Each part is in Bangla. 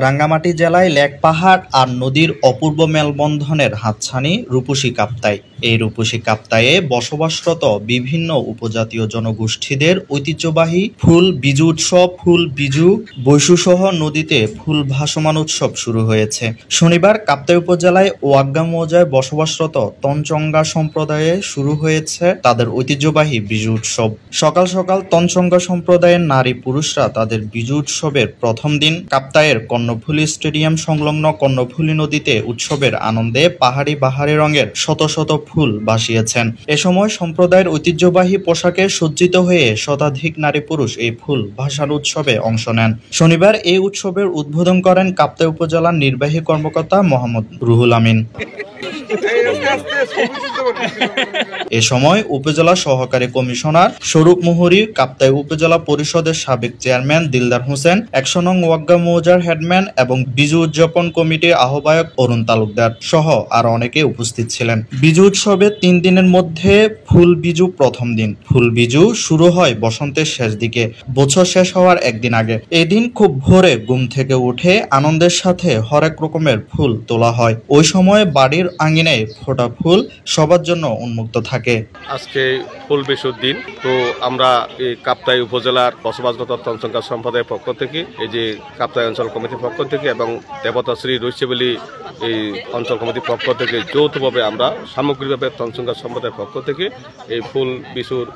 রাঙ্গামাটি জেলায় লেক পাহাড় আর নদীর অপূর্ব মেলবন্ধনের হাতছানি রূপসী কাপ্তাই। এই রূপসী কাপ্তাইয়ে বসবাসরত বিভিন্ন উপজাতীয় জনগোষ্ঠীদের ঐতিহ্যবাহী ফুল বিজু উৎসব ফুল বিজু বৈশুসহ নদীতে ফুল ভাসমান উৎসব শুরু হয়েছে। শনিবার কাপ্তাই উপজেলায় ওয়াগ্গা মৌজায় বসবাসরত তঞ্চঙ্গা সম্প্রদায়ে শুরু হয়েছে তাদের ঐতিহ্যবাহী বিজু উৎসব। সকাল সকাল তঞ্চঙ্গা সম্প্রদায়ের নারী পুরুষরা তাদের বিজু উৎসবের প্রথম দিন কাপ্তাইয়ের কর্ণফুলী স্টেডিয়াম সংলগ্ন কর্ণফুলী নদীতে উৎসবের আনন্দে পাহাড়ি বাহারি রঙের শত শত ফুল ভাসিয়েছেন। এ সময় সম্প্রদায়ের ঐতিহ্যবাহী পোশাকে সজ্জিত হয়ে শতাধিক নারী পুরুষ এই ফুল ভাসানো উৎসবে অংশ নেন। শনিবার এই উৎসবের উদ্বোধন করেন কাপ্তাই উপজেলার নির্বাহী কর্মকর্তা মোহাম্মদ রুহুল আমিন। এ সময় উপজেলা সহকারী কমিশনার স্বরূপ মুহুরী, কাপ্তাই উপজেলা পরিষদের সাবেক চেয়ারম্যান দিলদার হোসেন, ১০০ নং ওয়াগ্গা মৌজার হেডম্যান এবং বিজু উদযাপন কমিটির আহ্বায়ক অরুণ তালুকদার সহ আরো অনেকে উপস্থিত ছিলেন। বিজু উৎসবে ৩ দিনের মধ্যে ফুল বিজু প্রথম দিন। ফুল বিজু শুরু হয় বসন্তের শেষ দিকে, বছর শেষ হওয়ার একদিন আগে। এদিন খুব ভোরে ঘুম থেকে উঠে আনন্দের সাথে হরেক রকমের ফুল তোলা হয়। ওই সময় বাড়ির আঙ্গিনায় ফোটা ফুল সবার জন্য উন্মুক্ত থাকে। আজকে ফুল বিশুর দিন, তো আমরা এই কাপ্তাই উপজেলার বসবাসরত তঞ্চঙ্গা সম্প্রদায়ের পক্ষ থেকে, এই যে কাপ্তাই অঞ্চল কমিটির পক্ষ থেকে এবং দেবতা শ্রী রৈশ্যাবলী এই অঞ্চল কমিটির পক্ষ থেকে যৌথভাবে আমরা সামগ্রিকভাবে তঞ্চঙ্গা সম্প্রদায়ের পক্ষ থেকে এই ফুল বিশুর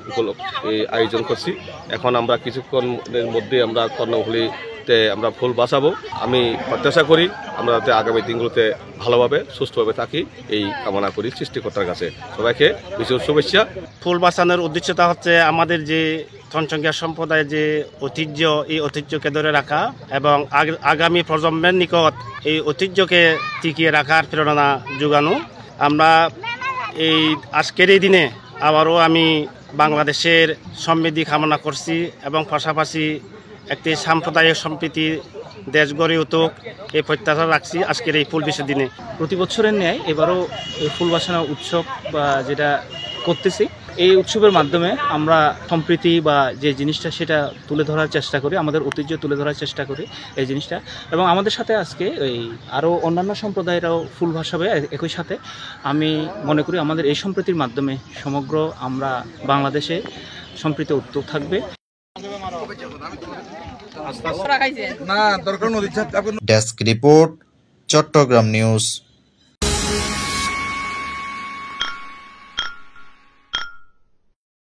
আয়োজন করছি। এখন আমরা কিছুক্ষণের মধ্যে আমরা কর্ণফুলীতে আমরা ফুল বাঁচাবো। আমি প্রত্যাশা করি আমরা যাতে আগামী দিনগুলোতে ভালোভাবে সুস্থভাবে থাকি, এই কামনা করি সৃষ্টিকর্তার কাছে। সবাইকে বিশুর শুভেচ্ছা। ফুল বাঁচানোর উদ্দেশ্যটা হচ্ছে আমাদের যে তঞ্চঙ্গা সম্প্রদায়ের যে ঐতিহ্য, এই ঐতিহ্যকে ধরে রাখা এবং আগামী প্রজন্মের নিকট এই ঐতিহ্যকে টিকিয়ে রাখার প্রেরণা যোগানো। আমরা এই আজকের এই দিনে আবারও আমি বাংলাদেশের সমৃদ্ধি কামনা করছি এবং পাশাপাশি একটি সাম্প্রদায়িক সম্প্রীতি দেশ গড়ে উঠুক এই প্রত্যাশা রাখছি আজকের এই ফুল বিশুর দিনে। প্রতি বছরের ন্যায় এবারও এই ফুল বাসানো উৎসব বা যেটা করতেছি, এই উৎসবের মাধ্যমে আমরা সম্প্রীতি বা যে জিনিসটা সেটা তুলে ধরার চেষ্টা করি, আমাদের ঐতিহ্য তুলে ধরার চেষ্টা করি এই জিনিসটা। এবং আমাদের সাথে আজকে এই আরও অন্যান্য সম্প্রদায়েরাও ফুল ভাসাবে। একই সাথে আমি মনে করি আমাদের এই সম্প্রীতির মাধ্যমে সমগ্র আমরা বাংলাদেশে সম্প্রীতি উদ্যোগ থাকবে। Desk report, Chittagong news.